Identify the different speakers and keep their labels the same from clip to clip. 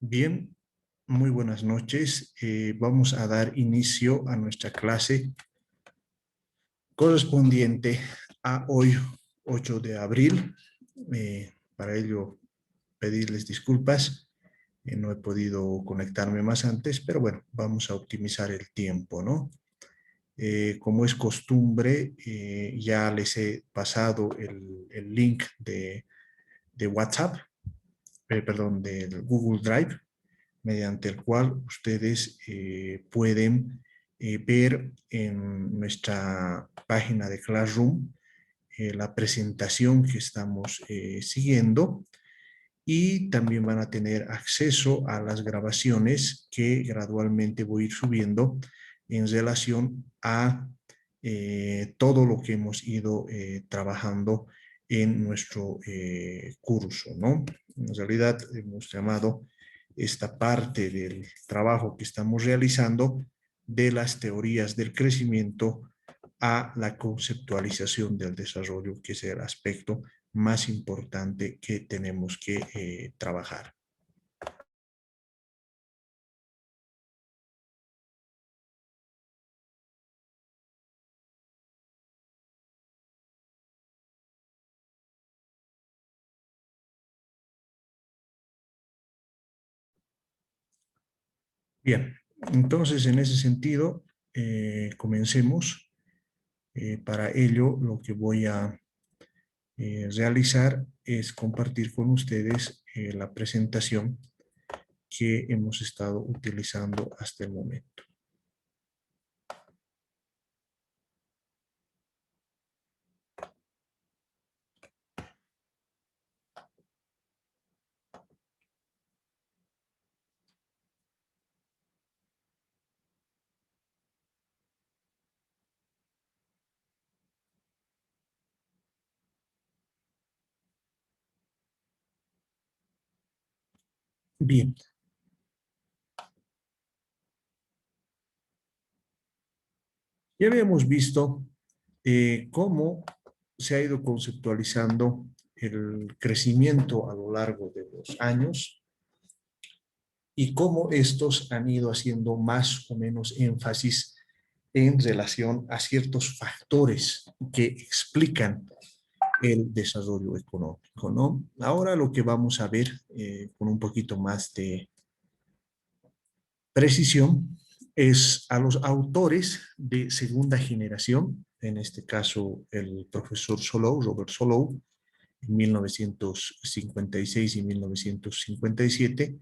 Speaker 1: Bien, muy buenas noches. Vamos a dar inicio a nuestra clase correspondiente a hoy, 8 de abril. Para ello, pedirles disculpas. No he podido conectarme más antes, pero bueno, vamos a optimizar el tiempo, ¿no? Como es costumbre, ya les he pasado el link de WhatsApp, perdón, del Google Drive, mediante el cual ustedes pueden ver en nuestra página de Classroom la presentación que estamos siguiendo, y también van a tener acceso a las grabaciones que gradualmente voy a ir subiendo en relación a todo lo que hemos ido trabajando en nuestro curso, ¿no? En realidad hemos llamado esta parte del trabajo que estamos realizando de las teorías del crecimiento a la conceptualización del desarrollo, que es el aspecto más importante que tenemos que trabajar. Bien, entonces en ese sentido, comencemos. Para ello, lo que voy a realizar es compartir con ustedes la presentación que hemos estado utilizando hasta el momento. Bien, ya habíamos visto cómo se ha ido conceptualizando el crecimiento a lo largo de los años y cómo estos han ido haciendo más o menos énfasis en relación a ciertos factores que explican el desarrollo económico, ¿no? Ahora lo que vamos a ver con un poquito más de precisión es a los autores de segunda generación, en este caso el profesor Solow, Robert Solow, en 1956 y 1957,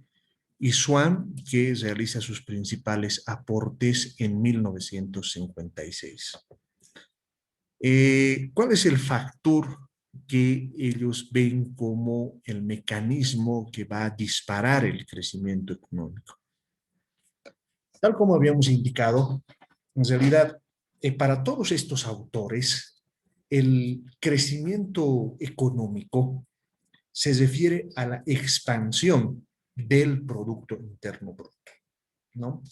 Speaker 1: y Swan, que realiza sus principales aportes en 1956. ¿Cuál es el factor que ellos ven como el mecanismo que va a disparar el crecimiento económico? Tal como habíamos indicado, en realidad, para todos estos autores, el crecimiento económico se refiere a la expansión del Producto Interno Bruto, ¿no?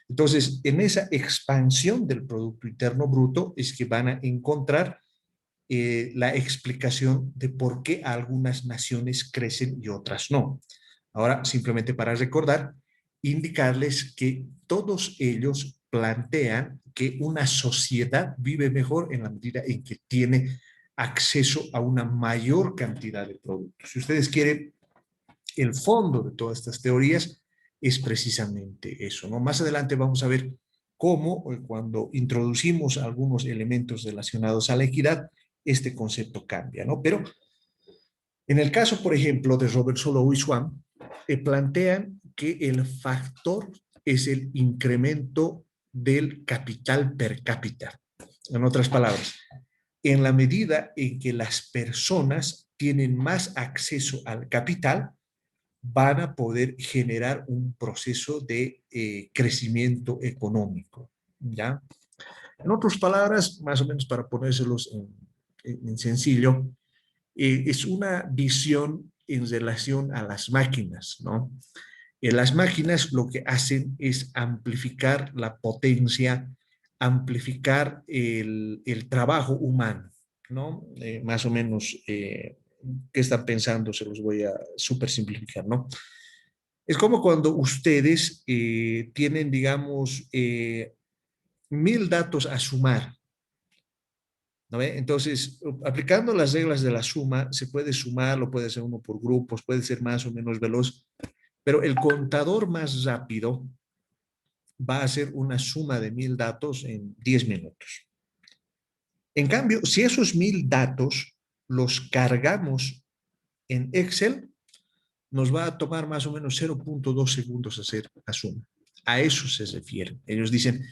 Speaker 1: Entonces, en esa expansión del Producto Interno Bruto es que van a encontrar la explicación de por qué algunas naciones crecen y otras no. Ahora, simplemente para recordar, indicarles que todos ellos plantean que una sociedad vive mejor en la medida en que tiene acceso a una mayor cantidad de productos. Si ustedes quieren, el fondo de todas estas teorías es precisamente eso, ¿no? Más adelante vamos a ver cómo, cuando introducimos algunos elementos relacionados a la equidad, este concepto cambia, ¿no? Pero en el caso, por ejemplo, de Robert Solow y Swan, plantean que el factor es el incremento del capital per cápita. En otras palabras, en la medida en que las personas tienen más acceso al capital, van a poder generar un proceso de crecimiento económico, ¿ya? En otras palabras, más o menos para ponérselos en sencillo, es una visión en relación a las máquinas, ¿no? Las máquinas lo que hacen es amplificar la potencia, amplificar el trabajo humano, ¿no? Más o menos, ¿qué están pensando? Se los voy a súper simplificar, ¿no? Es como cuando ustedes tienen, digamos, 1000 datos a sumar, ¿no ve? Entonces, aplicando las reglas de la suma, se puede sumar, lo puede hacer uno por grupos, puede ser más o menos veloz, pero el contador más rápido va a hacer una suma de 1000 datos en 10 minutos. En cambio, si esos 1000 datos los cargamos en Excel, nos va a tomar más o menos 0.2 segundos hacer la suma. A eso se refieren. Ellos dicen,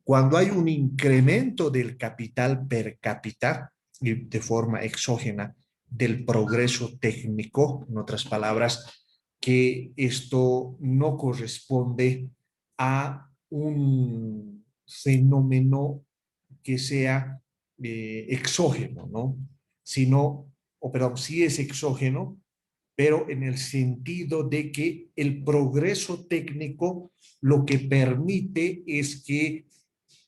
Speaker 1: cuando hay un incremento del capital per cápita y de forma exógena del progreso técnico, en otras palabras, que esto no corresponde a un fenómeno que sea exógeno, ¿no? Sino, o perdón, sí es exógeno, pero en el sentido de que el progreso técnico lo que permite es que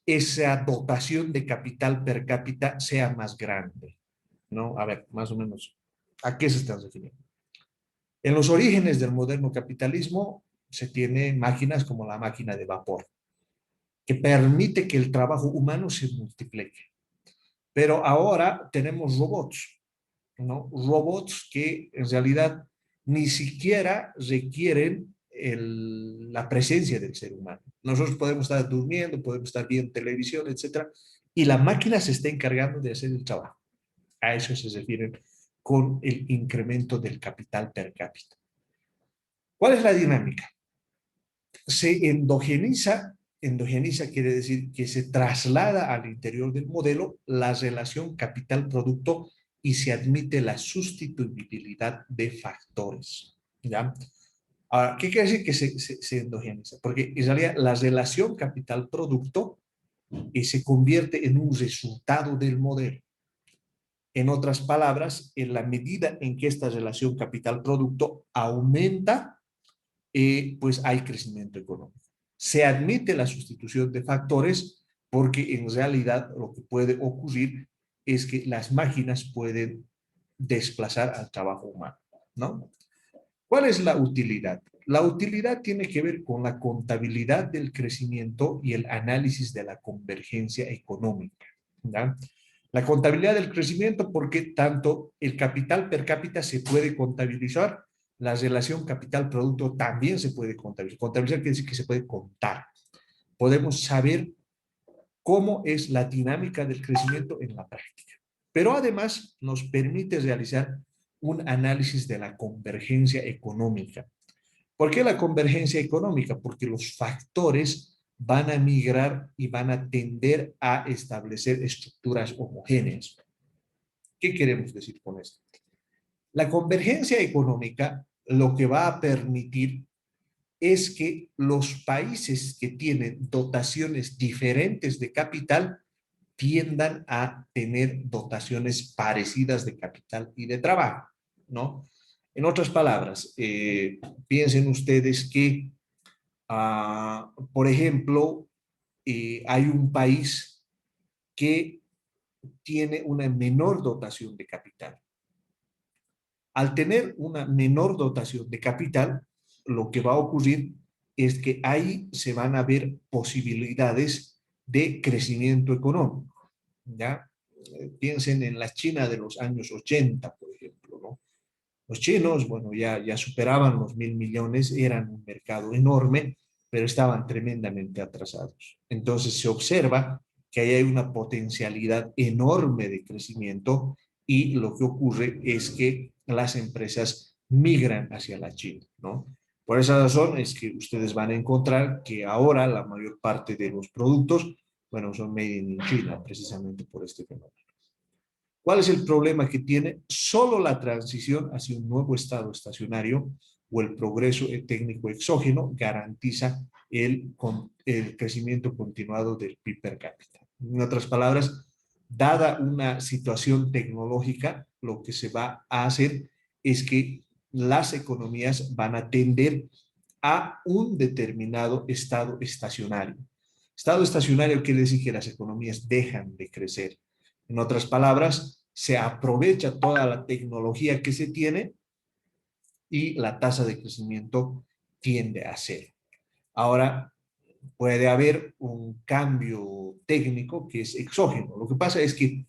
Speaker 1: esa dotación de capital per cápita sea más grande, ¿no? A ver, más o menos, ¿a qué se está refiriendo? En los orígenes del moderno capitalismo se tienen máquinas como la máquina de vapor, que permite que el trabajo humano se multiplique. Pero ahora tenemos robots, ¿no? Robots que en realidad ni siquiera requieren la presencia del ser humano. Nosotros podemos estar durmiendo, podemos estar viendo televisión, etcétera, y la máquina se está encargando de hacer el trabajo. A eso se refieren con el incremento del capital per cápita. ¿Cuál es la dinámica? Se endogeniza quiere decir que se traslada al interior del modelo la relación capital-producto y se admite la sustituibilidad de factores. ¿Ya? Ahora, ¿qué quiere decir que se endogeniza? Porque en realidad la relación capital-producto se convierte en un resultado del modelo. En otras palabras, en la medida en que esta relación capital-producto aumenta, pues hay crecimiento económico. Se admite la sustitución de factores porque en realidad lo que puede ocurrir es que las máquinas pueden desplazar al trabajo humano, ¿no? ¿Cuál es la utilidad? La utilidad tiene que ver con la contabilidad del crecimiento y el análisis de la convergencia económica, ¿ya? La contabilidad del crecimiento porque tanto el capital per cápita se puede contabilizar, la relación capital-producto también se puede contabilizar. Contabilizar quiere decir que se puede contar. Podemos saber cómo es la dinámica del crecimiento en la práctica. Pero además nos permite realizar un análisis de la convergencia económica. ¿Por qué la convergencia económica? Porque los factores van a migrar y van a tender a establecer estructuras homogéneas. ¿Qué queremos decir con esto? La convergencia económica lo que va a permitir es que los países que tienen dotaciones diferentes de capital tiendan a tener dotaciones parecidas de capital y de trabajo, ¿no? En otras palabras, piensen ustedes que, por ejemplo, hay un país que tiene una menor dotación de capital. Al tener una menor dotación de capital, lo que va a ocurrir es que ahí se van a ver posibilidades de crecimiento económico, ¿ya? Piensen en la China de los años 80, por ejemplo, ¿no? Los chinos, bueno, ya superaban los 1000 millones, eran un mercado enorme, pero estaban tremendamente atrasados. Entonces se observa que ahí hay una potencialidad enorme de crecimiento y lo que ocurre es que las empresas migran hacia la China, ¿no? Por esa razón es que ustedes van a encontrar que ahora la mayor parte de los productos, bueno, son made in China, precisamente por este fenómeno. ¿Cuál es el problema que tiene? Solo la transición hacia un nuevo estado estacionario o el progreso técnico exógeno garantiza el crecimiento continuado del PIB per cápita. En otras palabras, dada una situación tecnológica, lo que se va a hacer es que las economías van a tender a un determinado estado estacionario. Estado estacionario quiere decir que las economías dejan de crecer. En otras palabras, se aprovecha toda la tecnología que se tiene y la tasa de crecimiento tiende a ser. Ahora, puede haber un cambio técnico que es exógeno. Lo que pasa es que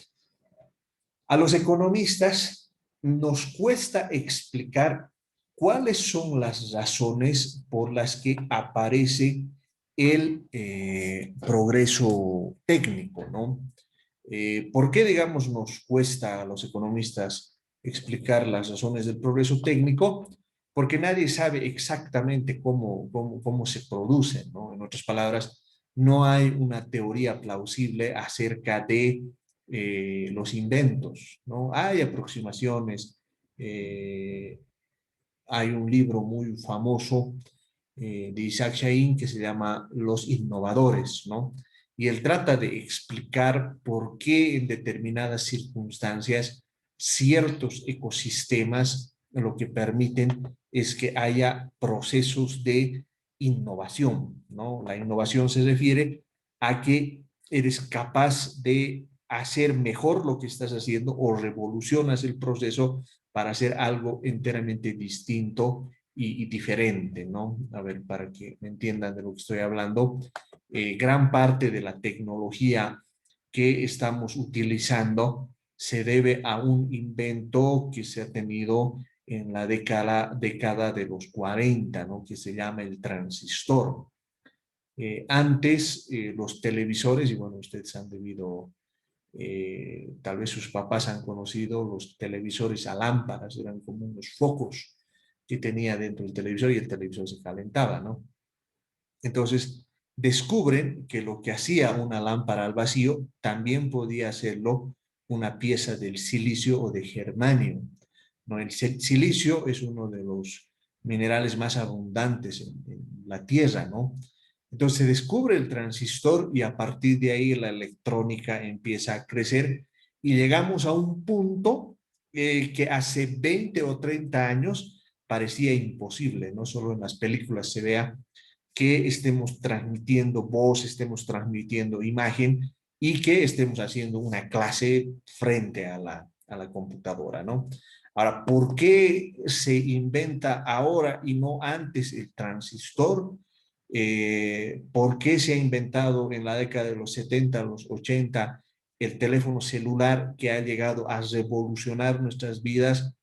Speaker 1: a los economistas nos cuesta explicar cuáles son las razones por las que aparece el progreso técnico, ¿no? ¿Por qué, digamos, nos cuesta a los economistas explicar las razones del progreso técnico? Porque nadie sabe exactamente cómo se producen, ¿no? En otras palabras, no hay una teoría plausible acerca de los inventos, ¿no? Hay aproximaciones, eh, hay un libro muy famoso de Isaac Chahine que se llama Los Innovadores, ¿no? Y él trata de explicar por qué en determinadas circunstancias ciertos ecosistemas lo que permiten es que haya procesos de innovación, ¿no? La innovación se refiere a que eres capaz de hacer mejor lo que estás haciendo o revolucionas el proceso para hacer algo enteramente distinto y diferente, ¿no? A ver, para que me entiendan de lo que estoy hablando, gran parte de la tecnología que estamos utilizando se debe a un invento que se ha tenido en la década de los 40, ¿no? Que se llama el transistor. Antes, los televisores, y bueno, ustedes han debido tal vez sus papás han conocido los televisores a lámparas, eran como unos focos que tenía dentro del televisor y el televisor se calentaba, ¿no? Entonces, descubren que lo que hacía una lámpara al vacío también podía hacerlo una pieza del silicio o de germanio, ¿no? El silicio es uno de los minerales más abundantes en la Tierra, ¿no? Entonces se descubre el transistor y a partir de ahí la electrónica empieza a crecer y llegamos a un punto que hace 20 o 30 años parecía imposible, no solo en las películas se vea que estemos transmitiendo voz, estemos transmitiendo imagen y que estemos haciendo una clase frente a la computadora, ¿no? Ahora, ¿por qué se inventa ahora y no antes el transistor? ¿Por qué se ha inventado en la década de los 70, los 80, el teléfono celular que ha llegado a revolucionar nuestras vidas?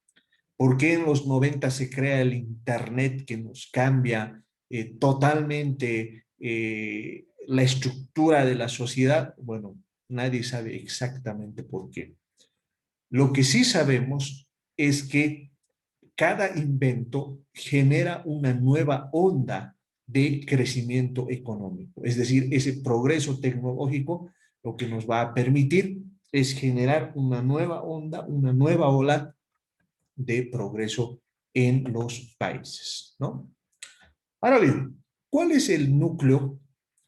Speaker 1: ¿Por qué en los 90 se crea el Internet que nos cambia totalmente la estructura de la sociedad? Bueno, nadie sabe exactamente por qué. Lo que sí sabemos es que cada invento genera una nueva onda de crecimiento económico. Es decir, ese progreso tecnológico lo que nos va a permitir es generar una nueva onda, una nueva ola de progreso en los países, ¿no? Ahora bien, ¿cuál es el núcleo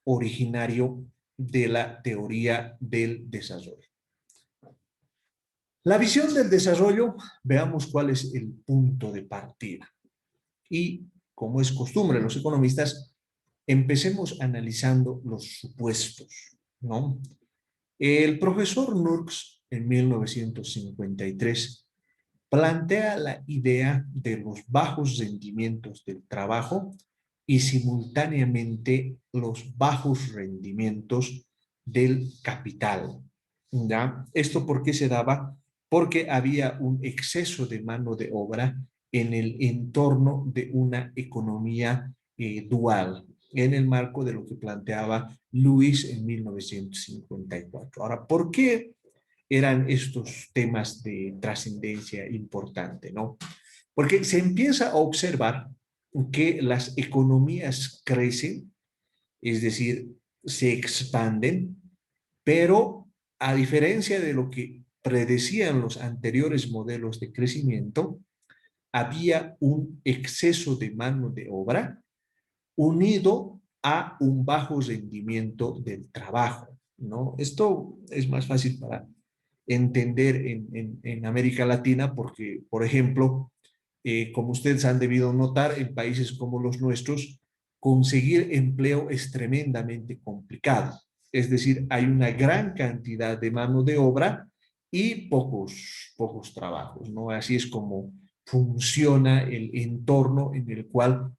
Speaker 1: originario de la teoría del desarrollo? La visión del desarrollo, veamos cuál es el punto de partida. Y, como es costumbre en los economistas, empecemos analizando los supuestos, ¿no? El profesor Nurks, en 1953, plantea la idea de los bajos rendimientos del trabajo y simultáneamente los bajos rendimientos del capital, ¿ya? ¿Esto por qué se daba? Porque había un exceso de mano de obra en el entorno de una economía dual, en el marco de lo que planteaba Lewis en 1954. Ahora, ¿por qué eran estos temas de trascendencia importante, ¿no? Porque se empieza a observar que las economías crecen, es decir, se expanden, pero a diferencia de lo que predecían los anteriores modelos de crecimiento, había un exceso de mano de obra unido a un bajo rendimiento del trabajo, ¿no? Esto es más fácil para entender en América Latina porque, por ejemplo, como ustedes han debido notar, en países como los nuestros, conseguir empleo es tremendamente complicado. Es decir, hay una gran cantidad de mano de obra y pocos trabajos, ¿no? Así es como funciona el entorno en el cual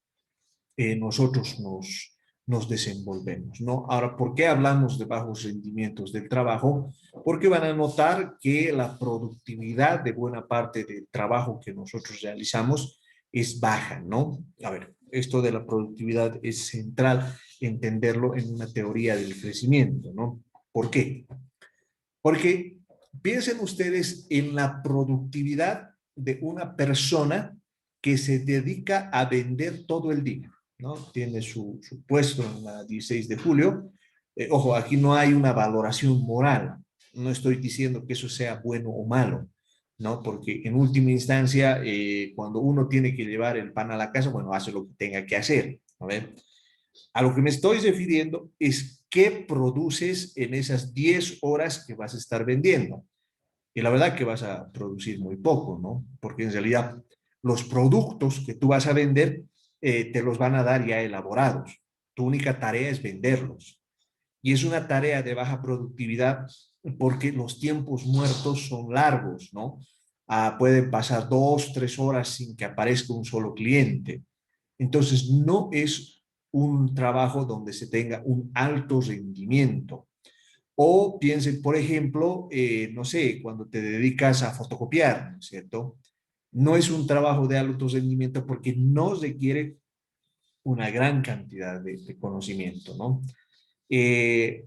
Speaker 1: nosotros nos desenvolvemos, ¿no? Ahora, ¿por qué hablamos de bajos rendimientos del trabajo? Porque van a notar que la productividad de buena parte del trabajo que nosotros realizamos es baja, ¿no? A ver, esto de la productividad es central entenderlo en una teoría del crecimiento, ¿no? ¿Por qué? Porque piensen ustedes en la productividad de una persona que se dedica a vender todo el día, ¿no? Tiene su puesto en la 16 de julio. Ojo, aquí no hay una valoración moral. No estoy diciendo que eso sea bueno o malo, ¿no? Porque en última instancia, cuando uno tiene que llevar el pan a la casa, bueno, hace lo que tenga que hacer, ¿no? A lo que me estoy refiriendo es qué produces en esas 10 horas que vas a estar vendiendo. Y la verdad que vas a producir muy poco, ¿no? Porque en realidad los productos que tú vas a vender te los van a dar ya elaborados. Tu única tarea es venderlos. Y es una tarea de baja productividad porque los tiempos muertos son largos, ¿no? Pueden pasar 2, 3 horas sin que aparezca un solo cliente. Entonces, no es un trabajo donde se tenga un alto rendimiento. O piensen, por ejemplo, no sé, cuando te dedicas a fotocopiar, ¿no es cierto? No es un trabajo de alto rendimiento porque no requiere una gran cantidad de conocimiento, ¿no? Eh,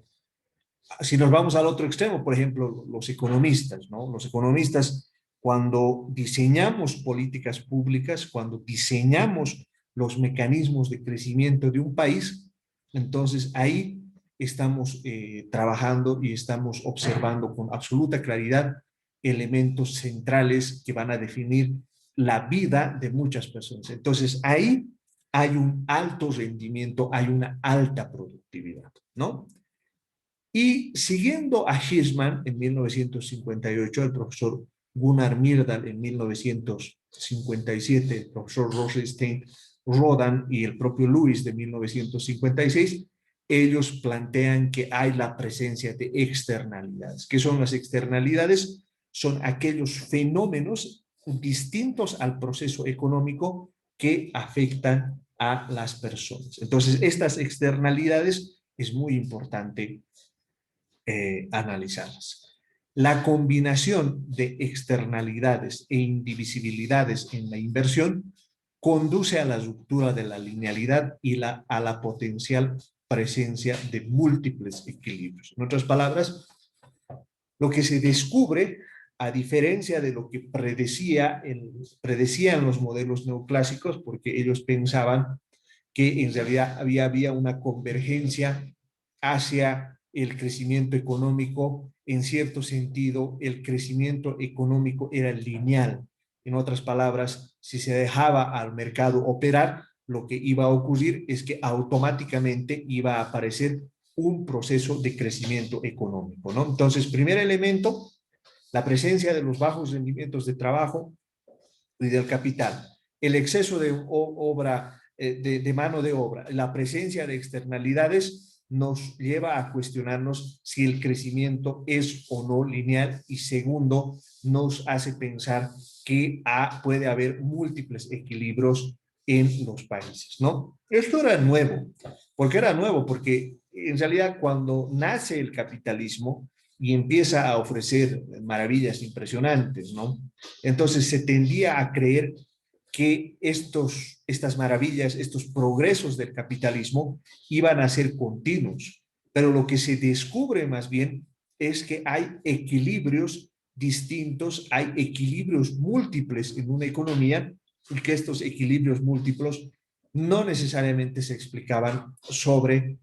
Speaker 1: si nos vamos al otro extremo, por ejemplo, los economistas, ¿no? Los economistas, cuando diseñamos políticas públicas, cuando diseñamos los mecanismos de crecimiento de un país, entonces ahí estamos trabajando y estamos observando con absoluta claridad elementos centrales que van a definir la vida de muchas personas. Entonces ahí hay un alto rendimiento, hay una alta productividad, ¿no? Y siguiendo a Hirschman en 1958, el profesor Gunnar Myrdal en 1957, el profesor Rosenstein, Rodan y el propio Lewis de 1956, ellos plantean que hay la presencia de externalidades. ¿Qué son las externalidades? Son aquellos fenómenos distintos al proceso económico que afectan a las personas. Entonces, estas externalidades es muy importante analizarlas. La combinación de externalidades e indivisibilidades en la inversión conduce a la ruptura de la linealidad y a la potencial presencia de múltiples equilibrios. En otras palabras, lo que se descubre, a diferencia de lo que predecían los modelos neoclásicos, porque ellos pensaban que en realidad había una convergencia hacia el crecimiento económico. En cierto sentido, el crecimiento económico era lineal. En otras palabras, si se dejaba al mercado operar, lo que iba a ocurrir es que automáticamente iba a aparecer un proceso de crecimiento económico, ¿no? Entonces, primer elemento, la presencia de los bajos rendimientos de trabajo y del capital, el exceso de obra, de mano de obra, la presencia de externalidades nos lleva a cuestionarnos si el crecimiento es o no lineal, y segundo, nos hace pensar que puede haber múltiples equilibrios en los países, ¿no? Esto era nuevo. ¿Por qué era nuevo? Porque en realidad cuando nace el capitalismo y empieza a ofrecer maravillas impresionantes, ¿no? Entonces se tendía a creer que estas maravillas, estos progresos del capitalismo iban a ser continuos, pero lo que se descubre más bien es que hay equilibrios distintos, hay equilibrios múltiples en una economía, y que estos equilibrios múltiples no necesariamente se explicaban sobre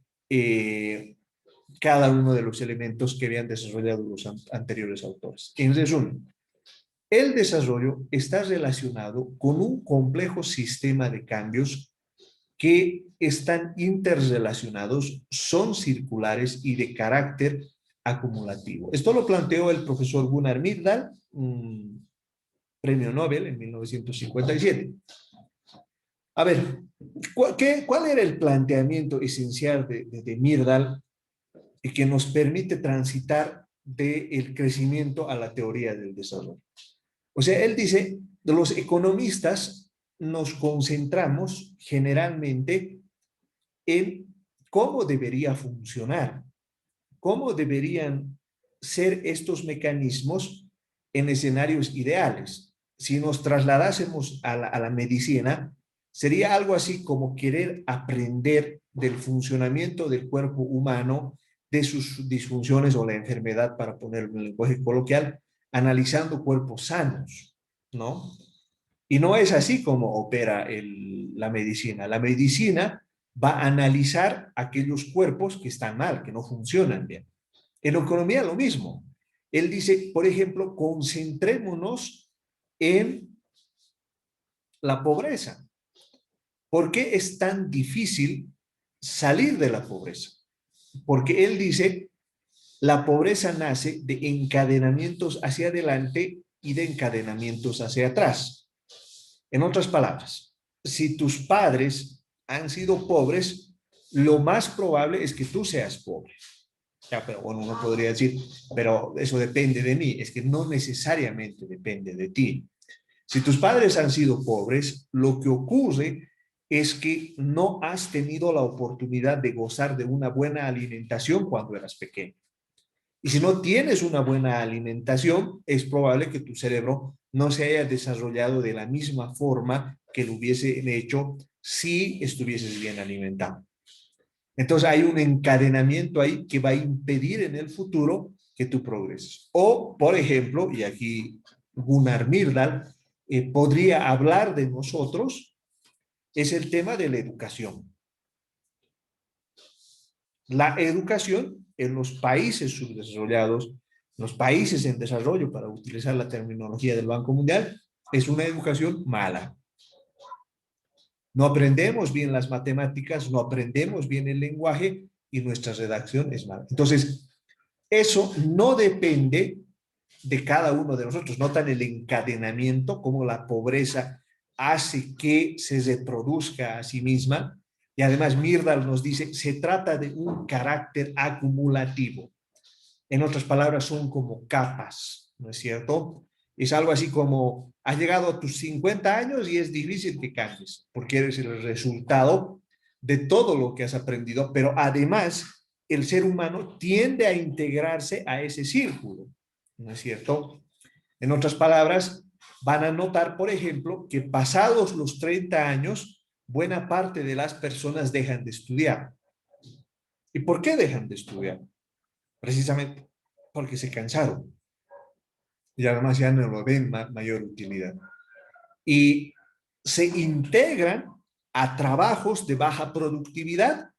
Speaker 1: cada uno de los elementos que habían desarrollado los anteriores autores. En resumen, el desarrollo está relacionado con un complejo sistema de cambios que están interrelacionados, son circulares y de carácter acumulativo. Esto lo planteó el profesor Gunnar Myrdal, premio Nobel en 1957. A ver, ¿cuál era el planteamiento esencial de Myrdal y que nos permite transitar del crecimiento a la teoría del desarrollo? O sea, él dice, los economistas nos concentramos generalmente en cómo debería funcionar, cómo deberían ser estos mecanismos en escenarios ideales. Si nos trasladásemos a la medicina, sería algo así como querer aprender del funcionamiento del cuerpo humano, de sus disfunciones o la enfermedad, para ponerlo en lenguaje coloquial, analizando cuerpos sanos, ¿no? Y no es así como opera la medicina. La medicina va a analizar aquellos cuerpos que están mal, que no funcionan bien. En la economía lo mismo. Él dice, por ejemplo, concentrémonos en la pobreza. ¿Por qué es tan difícil salir de la pobreza? Porque él dice, la pobreza nace de encadenamientos hacia adelante y de encadenamientos hacia atrás. En otras palabras, si tus padres han sido pobres, lo más probable es que tú seas pobre. Ya, pero bueno, uno podría decir, pero eso depende de mí. Es que no necesariamente depende de ti. Si tus padres han sido pobres, lo que ocurre es que no has tenido la oportunidad de gozar de una buena alimentación cuando eras pequeño. Y si no tienes una buena alimentación, es probable que tu cerebro no se haya desarrollado de la misma forma que lo hubiese hecho si estuvieses bien alimentado. Entonces hay un encadenamiento ahí que va a impedir en el futuro que tú progreses. O, por ejemplo, y aquí Gunnar Myrdal podría hablar de nosotros, es el tema de la educación. La educación en los países subdesarrollados, los países en desarrollo, para utilizar la terminología del Banco Mundial, es una educación mala. No aprendemos bien las matemáticas, no aprendemos bien el lenguaje y nuestra redacción es mala. Entonces, eso no depende de cada uno de nosotros. Notan el encadenamiento, cómo la pobreza hace que se reproduzca a sí misma. Y además Myrdal nos dice, se trata de un carácter acumulativo. En otras palabras, son como capas, ¿no es cierto? Es algo así como, has llegado a tus 50 años y es difícil que cambies, porque eres el resultado de todo lo que has aprendido, pero además el ser humano tiende a integrarse a ese círculo, ¿no es cierto? En otras palabras, van a notar, por ejemplo, que pasados los 30 años, buena parte de las personas dejan de estudiar. ¿Y por qué dejan de estudiar? Precisamente porque se cansaron y además ya no lo ven mayor utilidad. Y se integran a trabajos de baja productividad,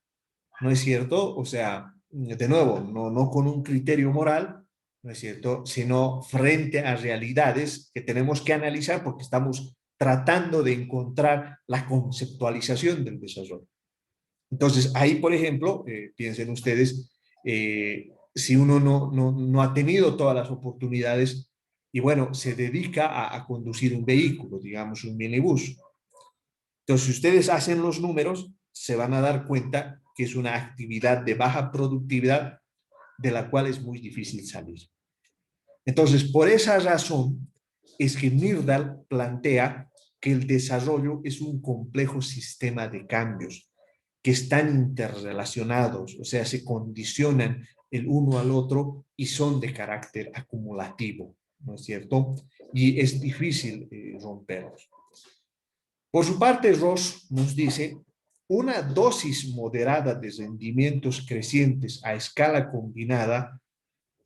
Speaker 1: ¿no es cierto? O sea, de nuevo, no con un criterio moral, ¿no es cierto? Sino frente a realidades que tenemos que analizar porque estamos tratando de encontrar la conceptualización del desarrollo. Entonces, ahí, por ejemplo, piensen ustedes, si uno no ha tenido todas las oportunidades y bueno, se dedica a conducir un vehículo, digamos un minibús. Entonces, si ustedes hacen los números, se van a dar cuenta que es una actividad de baja productividad de la cual es muy difícil salir. Entonces, por esa razón es que Myrdal plantea que el desarrollo es un complejo sistema de cambios que están interrelacionados, o sea, se condicionan el uno al otro y son de carácter acumulativo, ¿no es cierto? Y es difícil romperlos. Por su parte, Ross nos dice, una dosis moderada de rendimientos crecientes a escala combinada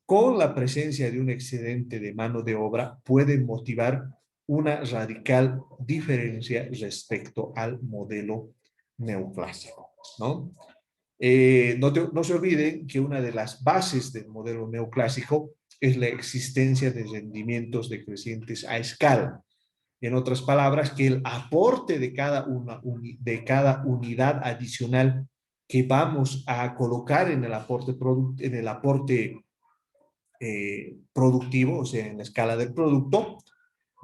Speaker 1: con la presencia de un excedente de mano de obra puede motivar una radical diferencia respecto al modelo neoclásico, ¿no? No se olviden que una de las bases del modelo neoclásico es la existencia de rendimientos decrecientes a escala. En otras palabras, que el aporte de de cada unidad adicional que vamos a colocar en el aporte productivo, o sea, en la escala del producto,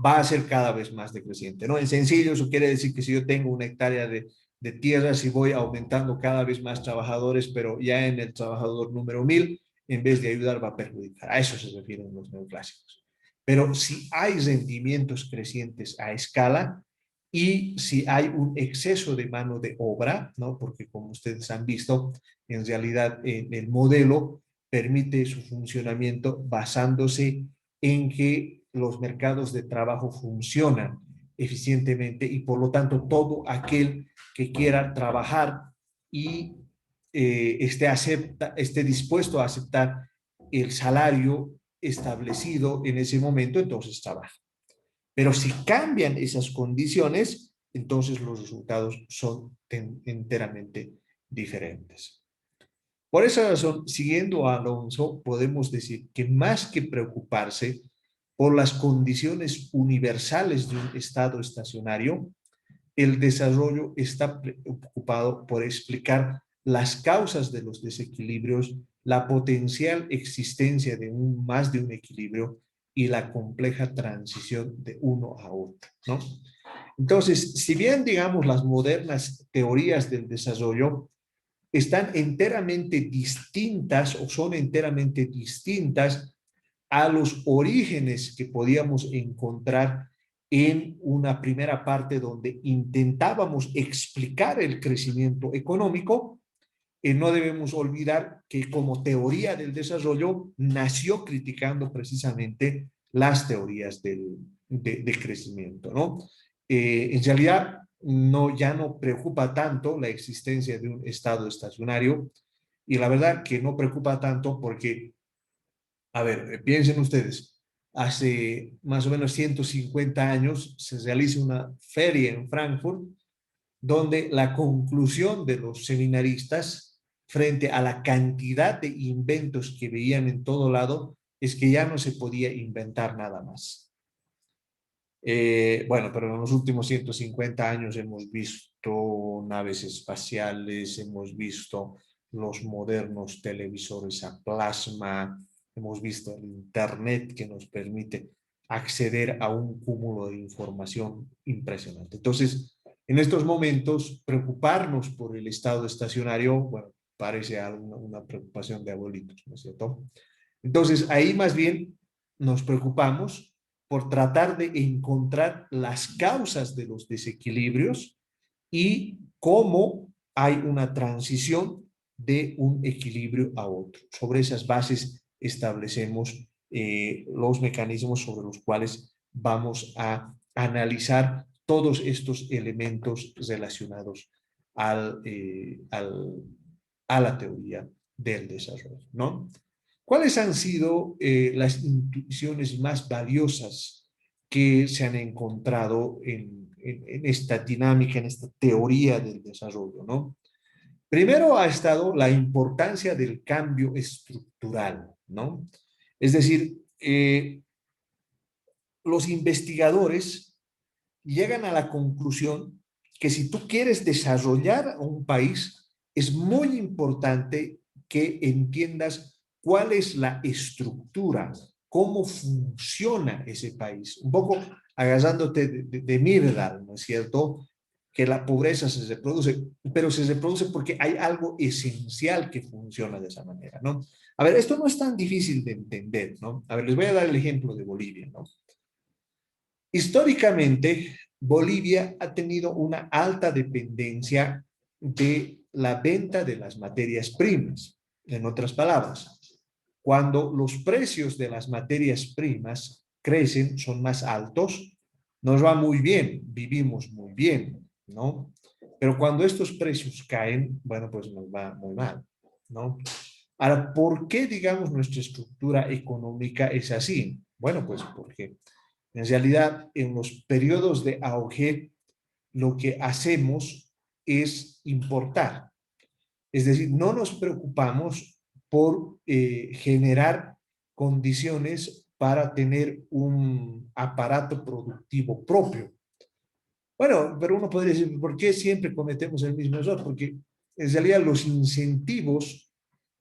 Speaker 1: va a ser cada vez más decreciente, ¿no? En sencillo, eso quiere decir que si yo tengo una hectárea de tierras y voy aumentando cada vez más trabajadores, pero ya en el trabajador número 1000, en vez de ayudar, va a perjudicar. A eso se refieren los neoclásicos. Pero si hay rendimientos crecientes a escala, y si hay un exceso de mano de obra, ¿no? Porque como ustedes han visto, en realidad el modelo permite su funcionamiento basándose en que los mercados de trabajo funcionan eficientemente y por lo tanto todo aquel que quiera trabajar y esté dispuesto a aceptar el salario establecido en ese momento, entonces trabaja. Pero si cambian esas condiciones, entonces los resultados son enteramente diferentes. Por esa razón, siguiendo a Alonso, podemos decir que más que preocuparse por las condiciones universales de un estado estacionario, el desarrollo está preocupado por explicar las causas de los desequilibrios, la potencial existencia de más de un equilibrio y la compleja transición de uno a otro, ¿no? Entonces, si bien, digamos, las modernas teorías del desarrollo están enteramente distintas o son enteramente distintas a los orígenes que podíamos encontrar en una primera parte donde intentábamos explicar el crecimiento económico, no debemos olvidar que como teoría del desarrollo nació criticando precisamente las teorías de crecimiento, ¿no? En realidad, ya no preocupa tanto la existencia de un estado estacionario y la verdad que no preocupa tanto porque, a ver, piensen ustedes, hace más o menos 150 años se realiza una feria en Frankfurt donde la conclusión de los seminaristas frente a la cantidad de inventos que veían en todo lado es que ya no se podía inventar nada más. Bueno, pero en los últimos 150 años hemos visto naves espaciales, hemos visto los modernos televisores a plasma, hemos visto el Internet que nos permite acceder a un cúmulo de información impresionante. Entonces, en estos momentos, preocuparnos por el estado estacionario, bueno, parece una preocupación de abuelitos, ¿no es cierto? Entonces, ahí más bien nos preocupamos por tratar de encontrar las causas de los desequilibrios y cómo hay una transición de un equilibrio a otro. Sobre esas bases establecemos los mecanismos sobre los cuales vamos a analizar todos estos elementos relacionados a la teoría del desarrollo, ¿no? ¿Cuáles han sido las intuiciones más valiosas que se han encontrado en esta dinámica, en esta teoría del desarrollo, ¿no? Primero ha estado la importancia del cambio estructural, ¿no? Es decir, los investigadores llegan a la conclusión que si tú quieres desarrollar un país, es muy importante que entiendas cuál es la estructura, cómo funciona ese país. Un poco agarrándote de Myrdal, ¿no es cierto? Que la pobreza se reproduce, pero se reproduce porque hay algo esencial que funciona de esa manera, ¿no? A ver, esto no es tan difícil de entender, ¿no? A ver, les voy a dar el ejemplo de Bolivia, ¿no? Históricamente, Bolivia ha tenido una alta dependencia de la venta de las materias primas. En otras palabras, cuando los precios de las materias primas crecen, son más altos, nos va muy bien, vivimos muy bien, ¿no? Pero cuando estos precios caen, bueno, pues nos va muy mal, ¿no? Ahora, ¿por qué, digamos, nuestra estructura económica es así? Bueno, pues porque en realidad, en los periodos de auge, lo que hacemos es importar. Es decir, no nos preocupamos por generar condiciones para tener un aparato productivo propio. Bueno, pero uno podría decir, ¿por qué siempre cometemos el mismo error? Porque en realidad los incentivos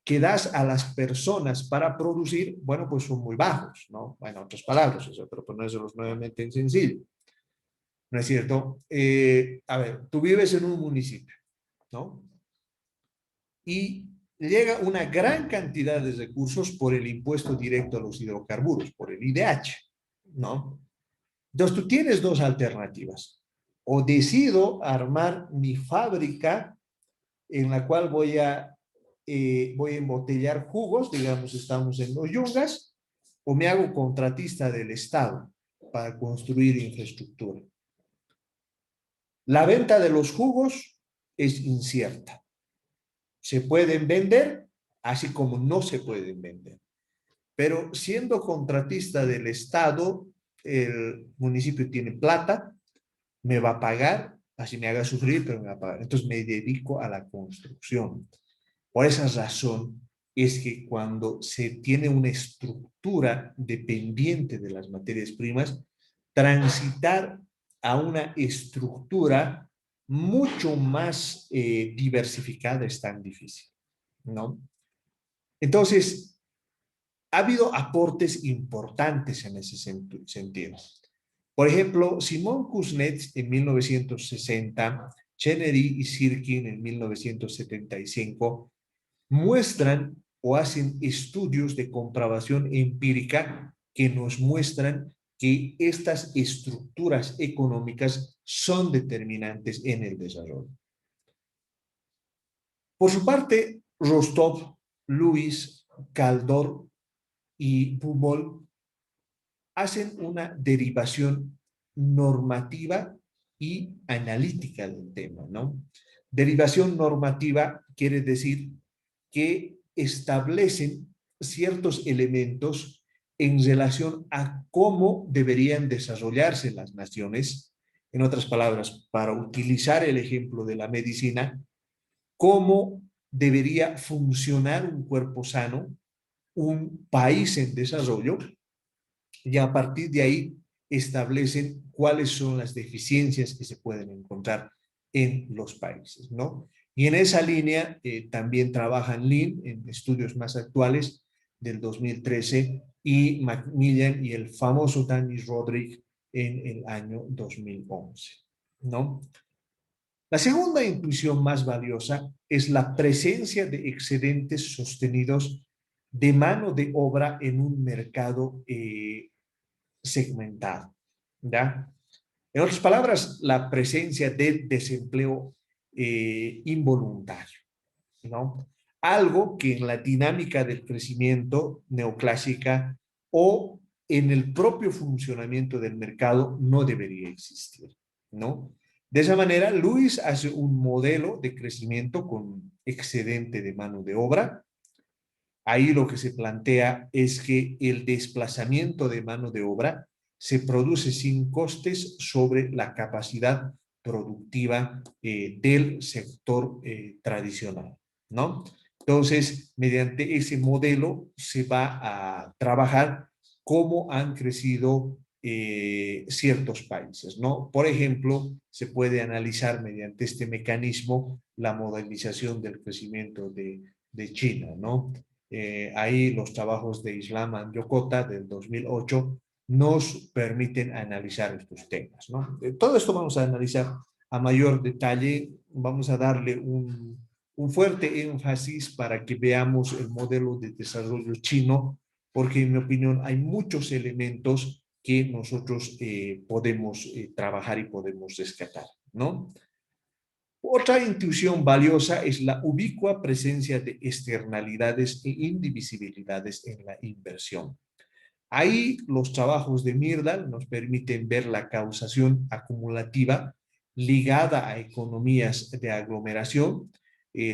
Speaker 1: que das a las personas para producir, bueno, pues son muy bajos, ¿no? Bueno, en otras palabras, eso, pero ponérselos nuevamente en sencillo, ¿no es cierto? A ver, tú vives en un municipio, ¿no? Y llega una gran cantidad de recursos por el impuesto directo a los hidrocarburos, por el IDH, ¿no? Entonces tú tienes dos alternativas. o decido armar mi fábrica en la cual voy a embotellar jugos, digamos, estamos en los Yungas, o me hago contratista del Estado para construir infraestructura. La venta de los jugos es incierta. Se pueden vender, así como no se pueden vender. Pero siendo contratista del Estado, el municipio tiene plata, me va a pagar, así me haga sufrir, pero me va a pagar. Entonces me dedico a la construcción. Por esa razón es que cuando se tiene una estructura dependiente de las materias primas, transitar a una estructura mucho más diversificada es tan difícil, ¿no? Entonces, ha habido aportes importantes en ese sentido. Por ejemplo, Simón Kuznets en 1960, Chenery y Sirkin en 1975 muestran o hacen estudios de comprobación empírica que nos muestran que estas estructuras económicas son determinantes en el desarrollo. Por su parte, Rostov, Lewis, Kaldor y Bumol hacen una derivación normativa y analítica del tema, ¿no? Derivación normativa quiere decir que establecen ciertos elementos en relación a cómo deberían desarrollarse las naciones. En otras palabras, para utilizar el ejemplo de la medicina, cómo debería funcionar un cuerpo sano, un país en desarrollo, y a partir de ahí establecen cuáles son las deficiencias que se pueden encontrar en los países, ¿no? Y en esa línea también trabajan Lin en estudios más actuales del 2013 y Macmillan y el famoso Danny Rodrik en el año 2011, ¿no? La segunda intuición más valiosa es la presencia de excedentes sostenidos de mano de obra en un mercado segmentado, ¿ya? En otras palabras, la presencia de desempleo involuntario, ¿no? Algo que en la dinámica del crecimiento neoclásica o en el propio funcionamiento del mercado no debería existir, ¿no? De esa manera, Lewis hace un modelo de crecimiento con excedente de mano de obra. Ahí lo que se plantea es que el desplazamiento de mano de obra se produce sin costes sobre la capacidad productiva del sector tradicional, ¿no? Entonces, mediante ese modelo se va a trabajar cómo han crecido ciertos países, ¿no? Por ejemplo, se puede analizar mediante este mecanismo la modernización del crecimiento de China, ¿no? Ahí los trabajos de Islam Anjokota del 2008 nos permiten analizar estos temas, ¿no? Todo esto vamos a analizar a mayor detalle, vamos a darle un fuerte énfasis para que veamos el modelo de desarrollo chino, porque en mi opinión hay muchos elementos que nosotros podemos trabajar y podemos rescatar, ¿no? Otra intuición valiosa es la ubicua presencia de externalidades e indivisibilidades en la inversión. Ahí los trabajos de Myrdal nos permiten ver la causación acumulativa ligada a economías de aglomeración,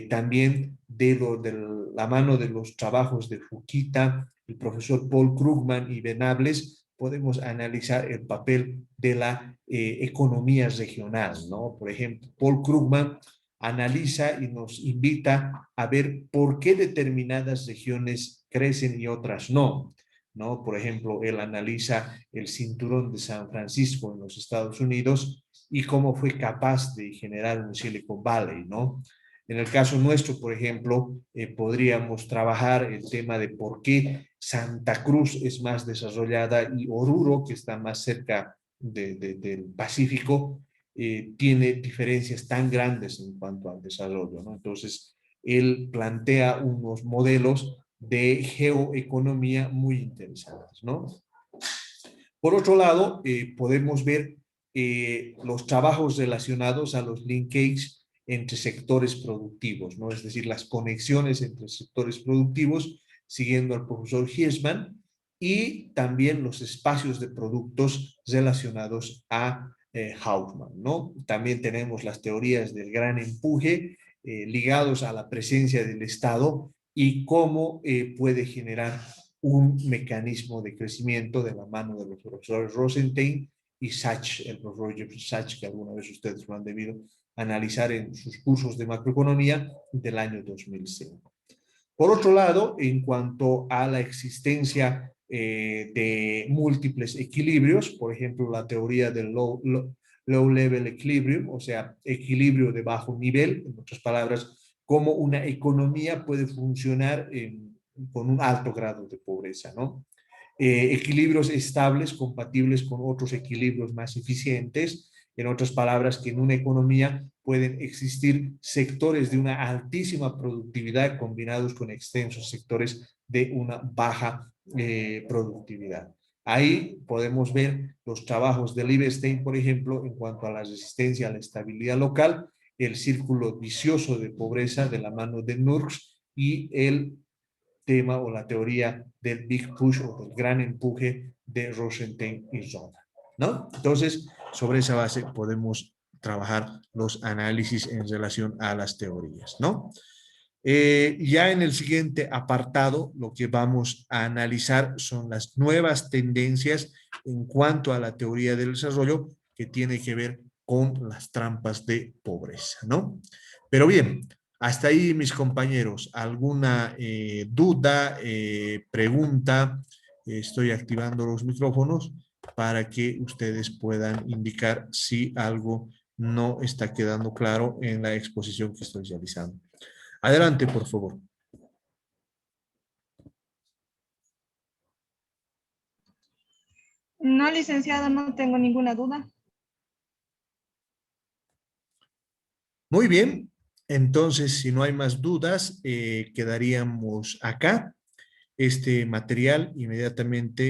Speaker 1: también de la mano de los trabajos de Fukita, el profesor Paul Krugman y Venables, podemos analizar el papel de la economía regional, ¿no? Por ejemplo, Paul Krugman analiza y nos invita a ver por qué determinadas regiones crecen y otras no, ¿no? Por ejemplo, él analiza el cinturón de San Francisco en los Estados Unidos y cómo fue capaz de generar un Silicon Valley, ¿no? En el caso nuestro, por ejemplo, podríamos trabajar el tema de por qué Santa Cruz es más desarrollada y Oruro, que está más cerca del Pacífico, tiene diferencias tan grandes en cuanto al desarrollo, ¿no? Entonces, él plantea unos modelos de geoeconomía muy interesantes, ¿no? Por otro lado, podemos ver los trabajos relacionados a los linkages entre sectores productivos, ¿no? Es decir, las conexiones entre sectores productivos, siguiendo al profesor Hirschman, y también los espacios de productos relacionados a Hauptmann, ¿no? También tenemos las teorías del gran empuje ligados a la presencia del Estado y cómo puede generar un mecanismo de crecimiento de la mano de los profesores Rosenstein y Sachs, el profesor Jeffrey Sachs, que alguna vez ustedes lo han debido analizar en sus cursos de macroeconomía del año 2005. Por otro lado, en cuanto a la existencia de múltiples equilibrios, por ejemplo, la teoría del low level equilibrium, o sea, equilibrio de bajo nivel, en otras palabras, cómo una economía puede funcionar con un alto grado de pobreza, ¿no? Equilibrios estables compatibles con otros equilibrios más eficientes. En otras palabras, que en una economía pueden existir sectores de una altísima productividad combinados con extensos sectores de una baja productividad. Ahí podemos ver los trabajos de Lieberstein, por ejemplo, en cuanto a la resistencia a la estabilidad local, el círculo vicioso de pobreza de la mano de Nurks y el tema o la teoría del Big Push o del gran empuje de Rosenstein y Zoller, ¿no? Entonces, sobre esa base podemos trabajar los análisis en relación a las teorías, ¿no? Ya en el siguiente apartado, lo que vamos a analizar son las nuevas tendencias en cuanto a la teoría del desarrollo que tiene que ver con las trampas de pobreza, ¿no? Pero bien, hasta ahí mis compañeros, ¿alguna duda, pregunta? Estoy activando los micrófonos para que ustedes puedan indicar si algo no está quedando claro en la exposición que estoy realizando. Adelante, por favor.
Speaker 2: No, licenciado, no tengo ninguna duda.
Speaker 1: Muy bien. Entonces, si no hay más dudas, quedaríamos acá. Este material inmediatamente